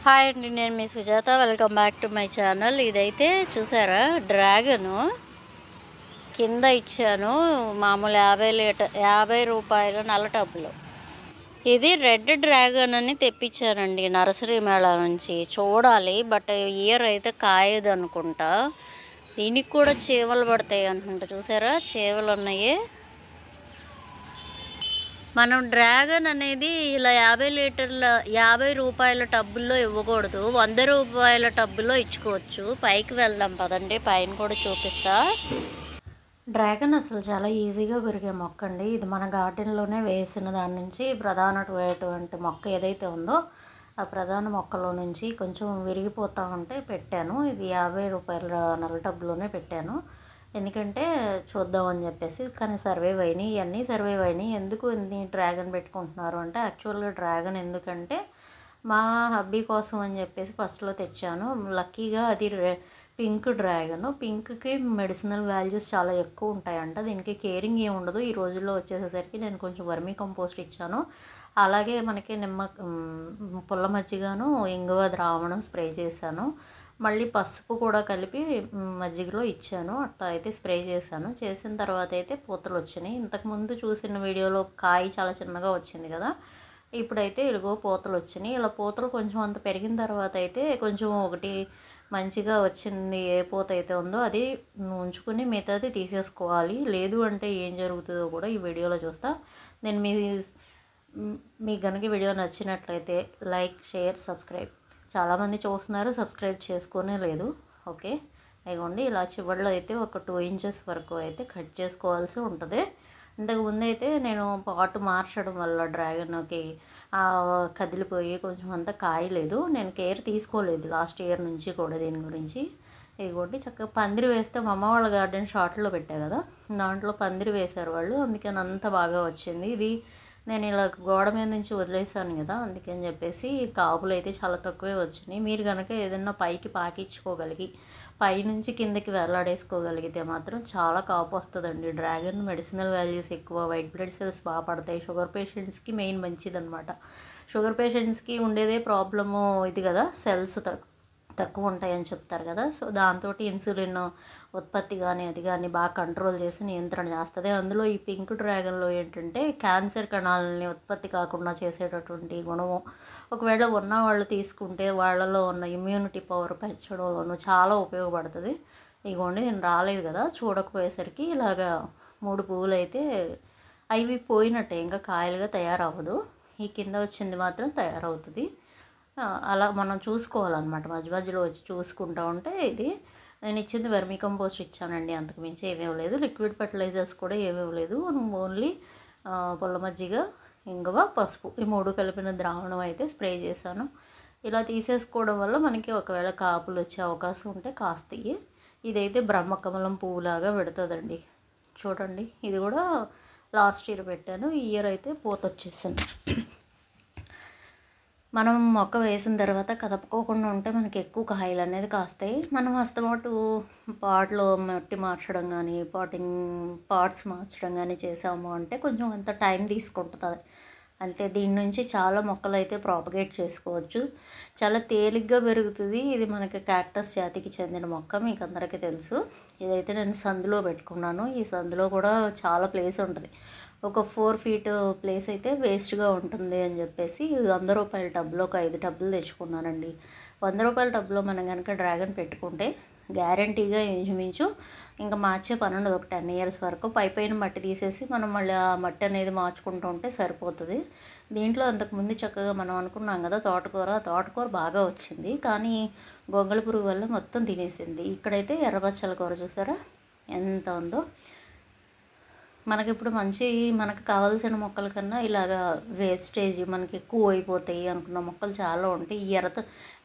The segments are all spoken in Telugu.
హాయ్ అండి, నేను మీ Sujatha. Welcome back to my channel. ఇదైతే చూసారా, డ్రాగను కింద ఇచ్చాను. మామూలు 50 రూపాయలు నల్ల టబ్బులు. ఇది రెడ్ డ్రాగన్ అని తెప్పించానండి నర్సరీ మేళా నుంచి. చూడాలి, బట్ ఇయర్ అయితే కాయదు అనుకుంటా. దీనికి కూడా చీమలు పడతాయి అనుకుంటా. చూసారా, చీమలు ఉన్నాయి. మనం డ్రాగన్ అనేది ఇలా 50 రూపాయల టబ్బుల్లో ఇవ్వకూడదు, 100 రూపాయల టబ్బులో ఇచ్చుకోవచ్చు. పైకి వెళ్దాం పదండి, పైన కూడా చూపిస్తా. డ్రాగన్ అసలు చాలా ఈజీగా పెరిగే మొక్క అండి. ఇది మన గార్డెన్లోనే వేసిన దాని నుంచి ప్రధానమైనటువంటి మొక్క ఏదైతే ఉందో ఆ ప్రధాన మొక్కలో నుంచి కొంచెం విరిగిపోతూ ఉంటే పెట్టాను. ఇది 50 రూపాయల నల్ల టబ్బులోనే పెట్టాను, ఎందుకంటే చూద్దామని చెప్పేసి. కానీ సర్వైవ్ అయినాయి, ఇవన్నీ సర్వైవ్ అయినాయి. ఎందుకు ఇన్ని డ్రాగన్ పెట్టుకుంటున్నారు అంటే, యాక్చువల్గా డ్రాగన్ ఎందుకంటే మా హబ్బీ కోసం అని చెప్పేసి ఫస్ట్లో తెచ్చాను. లక్కీగా అది పింక్ డ్రాగన్. పింక్కి మెడిసినల్ వాల్యూస్ చాలా ఎక్కువ ఉంటాయంట. దీనికి కేరింగ్ ఏమి ఉండదు. ఈ రోజుల్లో వచ్చేసేసరికి నేను కొంచెం వర్మీ కంపోస్ట్ ఇచ్చాను. అలాగే మనకి పుల్ల మజ్జిగను ఇంగువ ద్రావణం స్ప్రే చేశాను. మళ్ళీ పసుపు కూడా కలిపి మజ్జిగలో ఇచ్చాను. అట్లా అయితే స్ప్రే చేశాను. చేసిన తర్వాత అయితే పూతలు వచ్చినాయి. ఇంతకుముందు చూసిన వీడియోలో కాయ చాలా చిన్నగా వచ్చింది కదా, ఇప్పుడైతే ఇదిగో పూతలు వచ్చినాయి. ఇలా పూతలు కొంచెం అంత పెరిగిన తర్వాత అయితే కొంచెం ఒకటి మంచిగా వచ్చింది. ఏ పూత అయితే ఉందో అది ఉంచుకుని మిగతాది తీసేసుకోవాలి. లేదు అంటే ఏం జరుగుతుందో కూడా ఈ వీడియోలో చూస్తా. నేను మీకు కనుక వీడియో నచ్చినట్లయితే లైక్, షేర్, సబ్స్క్రైబ్. చాలామంది చూస్తున్నారు, సబ్స్క్రైబ్ చేసుకునే లేదు. ఓకే, ఇదిగోండి ఇలా చివరిలో అయితే ఒక 2 ఇంచెస్ వరకు అయితే కట్ చేసుకోవాల్సి ఉంటుంది. ఇంతకుముందు అయితే నేను పాటు మార్చడం వల్ల డ్రాగన్కి కదిలిపోయి కొంచెం అంతా కాయలేదు. నేను కేర్ తీసుకోలేదు లాస్ట్ ఇయర్ నుంచి కూడా దీని గురించి. ఇదిగోండి చక్కగా పందిరి వేస్తే మా అమ్మ వాళ్ళ గార్డెన్ షార్ట్లో పెట్టా కదా, దాంట్లో పందిరి వేశారు వాళ్ళు, అందుకని అంత బాగా వచ్చింది. ఇది నేను ఇలా గోడ మీద నుంచి వదిలేసాను కదా, అందుకని చెప్పేసి కాపులు అయితే చాలా తక్కువే వచ్చినాయి. మీరు కనుక ఏదైనా పైకి పాకించుకోగలిగి పైనుంచి కిందకి వేలాడేసుకోగలిగితే మాత్రం చాలా కాపు వస్తుందండి. డ్రాగన్ మెడిసినల్ వాల్యూస్ ఎక్కువ, వైట్ బ్లడ్ సెల్స్ బాగా పడతాయి. షుగర్ పేషెంట్స్కి మెయిన్ మంచిదన్నమాట. షుగర్ పేషెంట్స్కి ఉండేదే ప్రాబ్లము ఇది కదా, సెల్స్ తక్కువ ఉంటాయని చెప్తారు కదా. సో దాంతో ఇన్సులిన్ ఉత్పత్తి కానీ అది కానీ బాగా కంట్రోల్ చేసి నియంత్రణ చేస్తుంది. అందులో ఈ పింక్ డ్రాగన్లో ఏంటంటే క్యాన్సర్ కణాలని ఉత్పత్తి కాకుండా చేసేటటువంటి గుణము ఒకవేళ ఉన్న వాళ్ళు తీసుకుంటే వాళ్ళలో ఉన్న ఇమ్యూనిటీ పవర్ పెంచడంలోనూ చాలా ఉపయోగపడుతుంది. ఇగోండి నేను రాలేదు కదా, చూడకపోయేసరికి ఇలాగా 3 పువ్వులు అయితే అవి పోయినట్టే, ఇంకా కాయలుగా తయారవ్వదు. ఈ కింద వచ్చింది మాత్రం తయారవుతుంది. అలా మనం చూసుకోవాలన్నమాట, మధ్య మధ్యలో వచ్చి చూసుకుంటూ ఉంటే. ఇది నేను ఇచ్చింది వర్మీ కంపోస్ట్ ఇచ్చానండి, అంతకుమించి ఏమేమి లేదు. లిక్విడ్ ఫర్టిలైజర్స్ కూడా ఏమేమి లేదు. ఓన్లీ పుల్ల మజ్జిగ, ఇంగువ, పసుపు ఈ 3 కలిపిన ద్రావణం అయితే స్ప్రే చేశాను. ఇలా తీసేసుకోవడం వల్ల మనకి ఒకవేళ కాపులు వచ్చే అవకాశం ఉంటే కాస్తాయి. ఇదైతే బ్రహ్మకమలం పువ్వులాగా పెడుతుందండి. చూడండి, ఇది కూడా లాస్ట్ ఇయర్ పెట్టాను. ఈ ఇయర్ అయితే పూత వచ్చేసింది. మనం మొక్క వేసిన తర్వాత కదపుకోకుండా ఉంటే మనకి ఎక్కువ కాయలు అనేది కాస్తాయి. మనం హస్తమాటు పాట్లో మట్టి మార్చడం కానీ పాట్స్ మార్చడం కానీ చేసాము అంటే కొంచెం అంత టైం తీసుకుంటుంది అంతే. దీని నుంచి చాలా మొక్కలు అయితే ప్రాపగేట్ చేసుకోవచ్చు. చాలా తేలిగ్గా పెరుగుతుంది. ఇది మనకి క్యాక్టస్ జాతికి చెందిన మొక్క, మీకు అందరికీ తెలుసు. ఇదైతే నేను సందులో పెట్టుకున్నాను. ఈ సందులో కూడా చాలా ప్లేస్ ఉంటుంది. ఒక 4 ఫీట్ ప్లేస్ అయితే వేస్ట్గా ఉంటుంది అని చెప్పేసి 100 రూపాయల టబ్లో ఒక 5 టబ్బులు తెచ్చుకున్నానండి. 100 రూపాయల టబ్లో మనం కనుక డ్రాగన్ పెట్టుకుంటే గ్యారంటీగా ఇంచుమించు ఇంకా మార్చే పని ఉండదు. ఒక 10 ఇయర్స్ వరకు పైన మట్టి తీసేసి మనం మళ్ళీ ఆ మట్టి అనేది మార్చుకుంటూ ఉంటే సరిపోతుంది. దీంట్లో అంతకుముందు చక్కగా మనం అనుకున్నాం కదా తోటకూర బాగా వచ్చింది, కానీ గొంగళి పురుగు వల్ల మొత్తం తినేసింది. ఇక్కడైతే ఎర్రబచ్చల కూర చూసారా ఎంత ఉందో. మనకిప్పుడు మనకు కావాల్సిన మొక్కల కన్నా ఇలాగా వేస్టేజ్ మనకి ఎక్కువ అయిపోతాయి అనుకున్న మొక్కలు చాలా ఉంటాయి. ఈ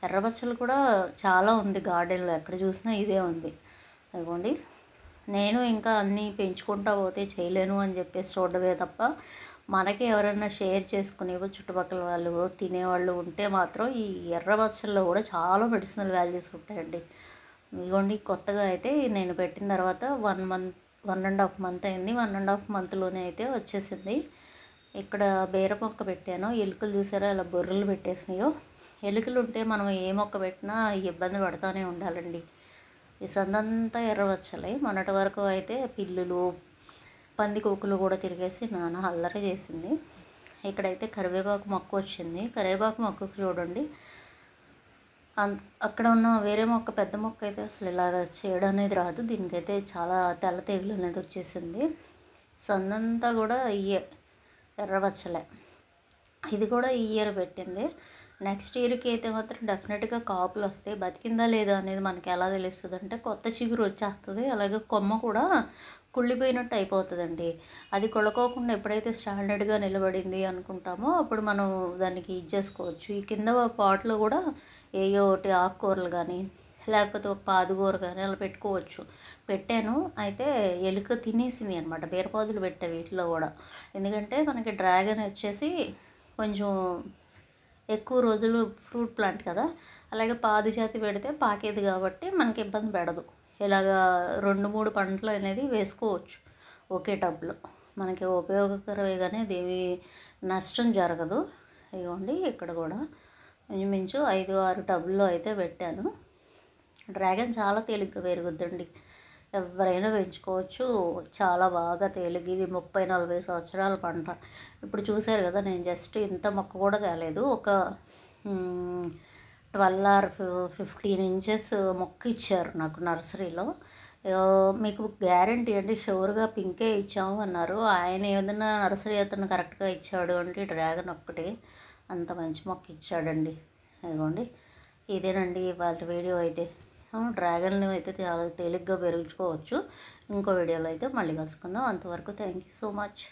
ఎర్రబచ్చలు కూడా చాలా ఉంది గార్డెన్లో, ఎక్కడ చూసినా ఇదే ఉంది. అదిగోండి, నేను ఇంకా అన్నీ పెంచుకుంటా పోతే చేయలేను అని చెప్పేసి చూడడమే తప్ప, మనకి ఎవరైనా షేర్ చేసుకునేవో చుట్టుపక్కల వాళ్ళు తినేవాళ్ళు ఉంటే మాత్రం ఈ ఎర్రబచ్చల్లో కూడా చాలా మెడిసినల్ వాల్యూస్ ఉంటాయండి. ఇదిగోండి, కొత్తగా అయితే నేను పెట్టిన తర్వాత 1.5 మంత్ అయింది. 1.5 మంత్లోనే అయితే వచ్చేసింది. ఇక్కడ బీర మొక్క పెట్టాను. ఎలుకలు చూసారా ఎలా బొర్రలు పెట్టేసినాయో. ఎలుకలు ఉంటే మనం ఏ మొక్క పెట్టినా ఇబ్బంది పడుతూనే ఉండాలండి. ఈ సందంతా ఎర్రవచ్చలే. మొన్నటి వరకు అయితే పిల్లులు, పందికొక్కులు కూడా తిరిగేసి నానా అల్లరి చేసింది. ఇక్కడైతే కరివేపాకు మొక్క వచ్చింది. కరివేపాకు మొక్కకు చూడండి, అక్కడ ఉన్న వేరే మొక్క, పెద్ద మొక్క అయితే అసలు ఇలాగ చేయడం అనేది రాదు. దీనికైతే చాలా తెల్ల తెగులు అనేది వచ్చేసింది. సందంతా కూడా ఎర్రవచ్చలే. ఇది కూడా ఈ ఇయర్ పెట్టింది. నెక్స్ట్ ఇయర్కి అయితే మాత్రం డెఫినెట్గా కాపులు వస్తాయి. బతికిందా లేదా అనేది మనకి ఎలా తెలుస్తుంది అంటే కొత్త చిగురు వచ్చేస్తుంది. అలాగే కొమ్మ కూడా కుళ్ళిపోయినట్టు అయిపోతుందండి. అది కొడుకోకుండా ఎప్పుడైతే స్టాండర్డ్గా నిలబడింది అనుకుంటామో అప్పుడు మనం దానికి ఇచ్చేసుకోవచ్చు. ఈ కింద పాట్లో కూడా ఏయో ఒకటి ఆకుకూరలు కానీ లేకపోతే ఒక పాదుకూర కానీ అలా పెట్టుకోవచ్చు. పెట్టాను, అయితే ఎలుక తినేసింది అనమాట. బీరపాదులు పెట్టా వీటిలో కూడా. ఎందుకంటే మనకి డ్రాగన్ వచ్చేసి కొంచెం ఎక్కువ రోజులు ఫ్రూట్ ప్లాంట్ కదా, అలాగే పాదు జాతి పెడితే పాకేది కాబట్టి మనకి ఇబ్బంది పెడదు. ఇలాగా 2-3 పంటలు అనేది వేసుకోవచ్చు ఒకే టబ్లో. మనకి ఉపయోగకరమే కానీ దేవి నష్టం జరగదు. ఇదిగోండి ఇక్కడ కూడా ఇంచుమించు 5-6 టబ్లో అయితే పెట్టాను. డ్రాగన్ చాలా తేలిగ్గా పెరుగుద్దండి, ఎవరైనా పెంచుకోవచ్చు. చాలా బాగా తేలిగ్గా. ఇది 30-40 సంవత్సరాల పంట. ఇప్పుడు చూసారు కదా, నేను జస్ట్ ఇంత మొక్క కూడా తేలేదు. ఒక 12 or 15 ఇంచెస్ మొక్క ఇచ్చారు నాకు నర్సరీలో. మీకు గ్యారంటీ అండి, షూర్గా పింకే ఇచ్చాము అన్నారు. ఆయన ఏదైనా నర్సరీ అతను కరెక్ట్గా ఇచ్చాడు అంటే డ్రాగన్ ఒక్కటే అంత మంచి మొక్క ఇచ్చాడండి. అదిగోండి, ఇదేనండి వాళ్ళ వీడియో అయితే. డ్రాగన్లు అయితే చాలా తేలిగ్గా పెరుగుకోవచ్చు. ఇంకో వీడియోలో అయితే మళ్ళీ కలుసుకుందాం. అంతవరకు థ్యాంక్ యూ సో మచ్.